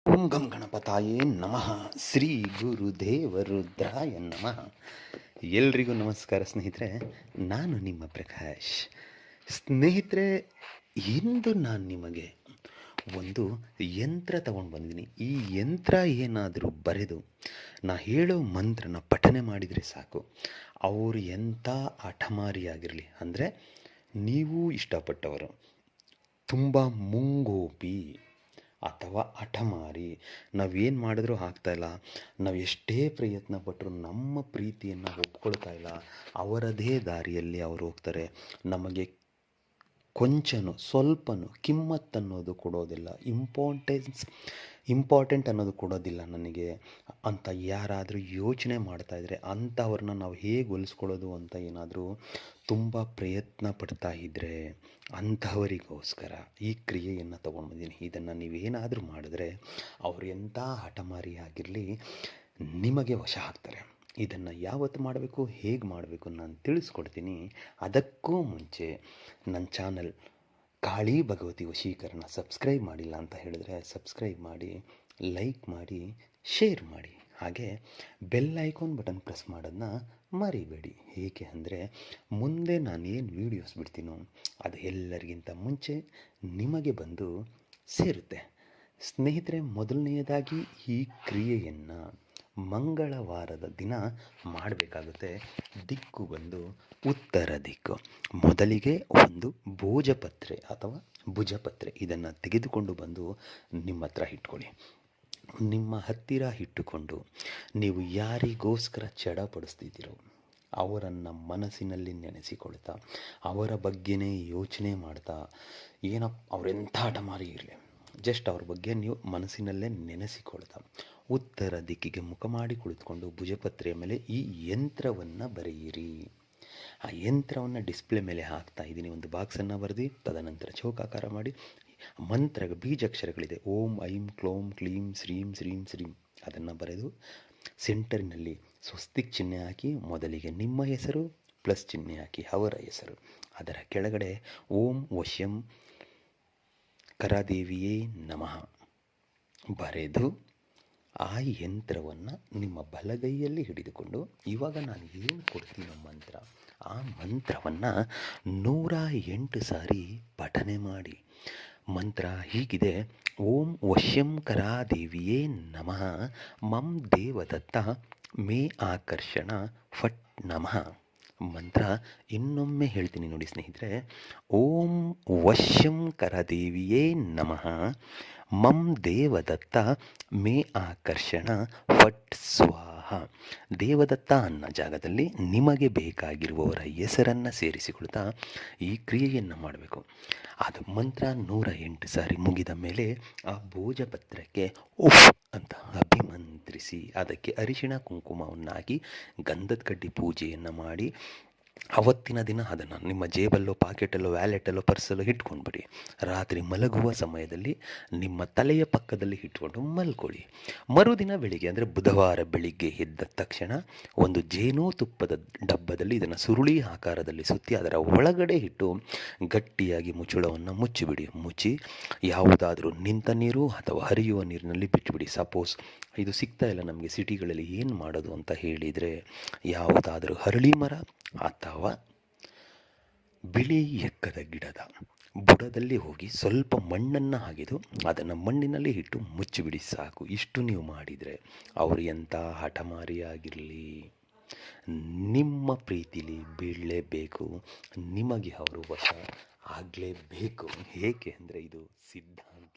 ಓಂ ಗಂ ಗಣಪತಾಯೇ ನಮಃ. ಶ್ರೀ ಗುರುದೇವರುದ್ರಾಯ ನಮಃ. ಎಲ್ರಿಗೂ ನಮಸ್ಕಾರ ಸ್ನೇಹಿತರೆ. ನಾನು ನಿಮ್ಮ ಪ್ರಕಾಶ್. ಸ್ನೇಹಿತರೆ, ಇಂದು ನಾನು ನಿಮಗೆ ಒಂದು ಯಂತ್ರ ತಗೊಂಡು ಬಂದಿದ್ದೀನಿ. ಈ ಯಂತ್ರ ಏನಾದರೂ ಬರೆದು ನಾ ಹೇಳೋ ಮಂತ್ರನ ಪಠನೆ ಮಾಡಿದರೆ ಸಾಕು, ಅವರು ಎಂಥ ಹಠಮಾರಿಯಾಗಿರಲಿ, ಅಂದರೆ ನೀವು ಇಷ್ಟಪಟ್ಟವರು, ತುಂಬ ಮುಂಗೋಪಿ ಅಥವಾ ಹಠಮಾರಿ, ನಾವೇನು ಮಾಡಿದ್ರೂ ಆಗ್ತಾಯಿಲ್ಲ, ನಾವು ಎಷ್ಟೇ ಪ್ರಯತ್ನ ಪಟ್ಟರು ನಮ್ಮ ಪ್ರೀತಿಯನ್ನು ಒಪ್ಕೊಳ್ತಾ ಇಲ್ಲ, ಅವರದೇ ದಾರಿಯಲ್ಲಿ ಅವರು ಹೋಗ್ತಾರೆ, ನಮಗೆ ಕೊಂಚನೂ ಸ್ವಲ್ಪನೂ ಕಿಮ್ಮತ್ತನ್ನೋದು ಕೊಡೋದಿಲ್ಲ, ಇಂಪಾರ್ಟೆಂಟ್ ಅನ್ನೋದು ಕೊಡೋದಿಲ್ಲ ನನಗೆ ಅಂತ ಯಾರಾದರೂ ಯೋಚನೆ ಮಾಡ್ತಾಯಿದ್ರೆ, ಅಂಥವ್ರನ್ನ ನಾವು ಹೇಗೆ ಹೊಲಿಸ್ಕೊಳ್ಳೋದು ಅಂತ ಏನಾದರೂ ತುಂಬ ಪ್ರಯತ್ನ ಪಡ್ತಾ ಇದ್ದರೆ ಅಂಥವರಿಗೋಸ್ಕರ ಈ ಕ್ರಿಯೆಯನ್ನು ತೊಗೊಂಡ್ಬಂದಿದ್ದೀನಿ. ಇದನ್ನು ನೀವೇನಾದರೂ ಮಾಡಿದ್ರೆ ಅವರು ಎಂಥ ಹಠಮಾರಿ ಆಗಿರಲಿ ನಿಮಗೆ ವಶ ಆಗ್ತಾರೆ. ಇದನ್ನು ಯಾವತ್ತು ಮಾಡಬೇಕು, ಹೇಗೆ ಮಾಡಬೇಕು ನಾನು ತಿಳಿಸ್ಕೊಡ್ತೀನಿ. ಅದಕ್ಕೂ ಮುಂಚೆ ನನ್ನ ಚಾನಲ್ ಕಾಳಿ ಭಗವತಿ ವಶೀಕರಣ ಸಬ್ಸ್ಕ್ರೈಬ್ ಮಾಡಿಲ್ಲ ಅಂತ ಹೇಳಿದ್ರೆ ಸಬ್ಸ್ಕ್ರೈಬ್ ಮಾಡಿ, ಲೈಕ್ ಮಾಡಿ, ಶೇರ್ ಮಾಡಿ, ಹಾಗೆ ಬೆಲ್ ಐಕಾನ್ ಬಟನ್ ಪ್ರೆಸ್ ಮಾಡೋದನ್ನ ಮರಿಬೇಡಿ. ಏಕೆ ಅಂದರೆ ಮುಂದೆ ನಾನು ಏನು ವೀಡಿಯೋಸ್ ಬಿಡ್ತೀನೋ ಅದು ಎಲ್ಲರಿಗಿಂತ ಮುಂಚೆ ನಿಮಗೆ ಬಂದು ಸೇರುತ್ತೆ. ಸ್ನೇಹಿತರೆ, ಮೊದಲನೆಯದಾಗಿ ಈ ಕ್ರಿಯೆಯನ್ನು ಮಂಗಳವಾರದ ದಿನ ಮಾಡಬೇಕಾಗುತ್ತೆ. ದಿಕ್ಕು ಬಂದು ಉತ್ತರ ದಿಕ್ಕು. ಮೊದಲಿಗೆ ಒಂದು ಭೋಜಪತ್ರೆ ಅಥವಾ ಭುಜಪತ್ರೆ ಇದನ್ನು ತೆಗೆದುಕೊಂಡು ಬಂದು ನಿಮ್ಮ ಹತ್ರ ಇಟ್ಕೊಳ್ಳಿ. ನಿಮ್ಮ ಹತ್ತಿರ ಇಟ್ಟುಕೊಂಡು ನೀವು ಯಾರಿಗೋಸ್ಕರ ಚಡಪಡಿಸ್ತಿದ್ದೀರೋ ಅವರನ್ನು ಮನಸ್ಸಿನಲ್ಲಿ ನೆನೆಸಿಕೊಳ್ತಾ, ಅವರ ಬಗ್ಗೆನೇ ಯೋಚನೆ ಮಾಡ್ತಾ, ಅವರೆಂಥ ಹಠಮಾರಿ ಇರಲಿ, ಜಸ್ಟ್ ಅವ್ರ ಬಗ್ಗೆ ನೀವು ಮನಸ್ಸಿನಲ್ಲೇ ನೆನೆಸಿಕೊಳ್ತಾ ಉತ್ತರ ದಿಕ್ಕಿಗೆ ಮುಖ ಮಾಡಿ ಕುಳಿತುಕೊಂಡು ಭುಜಪತ್ರೆಯ ಮೇಲೆ ಈ ಯಂತ್ರವನ್ನು ಬರೆಯಿರಿ. ಆ ಯಂತ್ರವನ್ನು ಡಿಸ್ಪ್ಲೇ ಮೇಲೆ ಹಾಕ್ತಾ ಇದ್ದೀನಿ. ಒಂದು ಬಾಕ್ಸನ್ನು ಬರೆದು ತದನಂತರ ಚೌಕಾಕಾರ ಮಾಡಿ ಮಂತ್ರ ಬೀಜಾಕ್ಷರಗಳಿದೆ, ಓಂ ಐಂ ಕ್ಲೋಂ ಕ್ಲೀಂ ಶ್ರೀಂ ಶ್ರೀಂ ಶ್ರೀಂ, ಅದನ್ನು ಬರೆದು ಸೆಂಟರಿನಲ್ಲಿ ಸ್ವಸ್ತಿಕ್ ಚಿಹ್ನೆ ಹಾಕಿ, ಮೊದಲಿಗೆ ನಿಮ್ಮ ಹೆಸರು ಪ್ಲಸ್ ಚಿಹ್ನೆ ಹಾಕಿ ಅವರ ಹೆಸರು, ಅದರ ಕೆಳಗಡೆ ಓಂ ವಶ್ಯಂ ಕರಾದೇವಿಯೇ ನಮಃ ಬರೆದು ಆ ಯಂತ್ರವನ್ನು ನಿಮ್ಮ ಬಲಗೈಯಲ್ಲಿ ಹಿಡಿದುಕೊಂಡು, ಇವಾಗ ನಾನು ಏನು ಕೊಡ್ತೀನೋ ಮಂತ್ರ, ಆ ಮಂತ್ರವನ್ನು 108 ಸಾರಿ ಪಠನೆ ಮಾಡಿ. ಮಂತ್ರ ಹೀಗಿದೆ: ಓಂ ವಶ್ಯಂ ಕರಾದೇವಿಯೇ ನಮಃ ಮಂ ದೇವದತ್ತ ಮೇ ಆಕರ್ಷಣ ಫಟ್ ನಮಃ. ಮಂತ್ರ ಇನ್ನೊಮ್ಮೆ ಹೇಳ್ತೀನಿ ನೋಡಿ ಸ್ನೇಹಿತರೆ. ಓಂ ವಶ್ಯಂ ಕರದೇವಿಯೇ ನಮಃ ಮಂ ದೇವದತ್ತ ಮೇ ಆಕರ್ಷಣ ಫಟ್ ಸ್ವಾಹ. ದೇವದತ್ತ ಅನ್ನೋ ಜಾಗದಲ್ಲಿ ನಿಮಗೆ ಬೇಕಾಗಿರುವವರ ಹೆಸರನ್ನು ಸೇರಿಸಿಕೊಳ್ತಾ ಈ ಕ್ರಿಯೆಯನ್ನು ಮಾಡಬೇಕು. ಅದು ಮಂತ್ರ 108 ಸಾರಿ ಮುಗಿದ ಮೇಲೆ ಆ ಭೋಜಪತ್ರಕ್ಕೆ ಉಫ್ ಅಂತ ಅಭಿಮಂತ್ರಿಸಿ, ಅದಕ್ಕೆ ಅರಿಶಿಣ ಕುಂಕುಮವನ್ನಾಗಿ ಗಂಧದ ಕಡ್ಡಿ ಪೂಜೆಯನ್ನು ಮಾಡಿ, ಅವತ್ತಿನ ದಿನ ಅದನ್ನು ನಿಮ್ಮ ಜೇಬಲ್ಲೋ ಪಾಕೆಟಲ್ಲೋ ವ್ಯಾಲೆಟಲ್ಲೋ ಪರ್ಸಲ್ಲೋ ಇಟ್ಕೊಂಡ್ಬಿಡಿ. ರಾತ್ರಿ ಮಲಗುವ ಸಮಯದಲ್ಲಿ ನಿಮ್ಮ ತಲೆಯ ಪಕ್ಕದಲ್ಲಿ ಇಟ್ಕೊಂಡು ಮಲ್ಕೊಳ್ಳಿ. ಮರುದಿನ ಬೆಳಿಗ್ಗೆ ಅಂದರೆ ಬುಧವಾರ ಬೆಳಿಗ್ಗೆ ಎದ್ದ ತಕ್ಷಣ ಒಂದು ಜೇನುತುಪ್ಪದ ಡಬ್ಬದಲ್ಲಿ ಇದನ್ನು ಸುರುಳಿ ಆಕಾರದಲ್ಲಿ ಸುತ್ತಿ ಅದರ ಒಳಗಡೆ ಇಟ್ಟು ಗಟ್ಟಿಯಾಗಿ ಮುಚ್ಚಳವನ್ನು ಮುಚ್ಚಿಬಿಡಿ. ಮುಚ್ಚಿ ಯಾವುದಾದ್ರೂ ನಿಂತ ನೀರು ಅಥವಾ ಹರಿಯುವ ನೀರಿನಲ್ಲಿ ಬಿಟ್ಟುಬಿಡಿ. ಸಪೋಸ್ ಇದು ಸಿಗ್ತಾ ಇಲ್ಲ ನಮಗೆ ಸಿಟಿಗಳಲ್ಲಿ, ಏನು ಮಾಡೋದು ಅಂತ ಹೇಳಿದರೆ, ಯಾವುದಾದ್ರೂ ಹರಳಿ ಮರ ಅಥವಾ ಬಿಳಿ ಎಕ್ಕದ ಗಿಡದ ಬುಡದಲ್ಲಿ ಹೋಗಿ ಸ್ವಲ್ಪ ಮಣ್ಣನ್ನು ಅಗೆದು ಅದನ್ನು ಮಣ್ಣಿನಲ್ಲಿ ಇಟ್ಟು ಮುಚ್ಚಿಬಿಡಿ, ಸಾಕು. ಇಷ್ಟು ನೀವು ಮಾಡಿದರೆ ಅವರು ಎಂಥ ಹಠಮಾರಿಯಾಗಿರಲಿ ನಿಮ್ಮ ಪ್ರೀತಿಲಿ ಬೀಳಲೇಬೇಕು, ನಿಮಗೆ ಅವರು ವಶ ಆಗಲೇಬೇಕು. ಏಕೆ ಅಂದರೆ ಇದು ಸಿದ್ಧಾಂತ.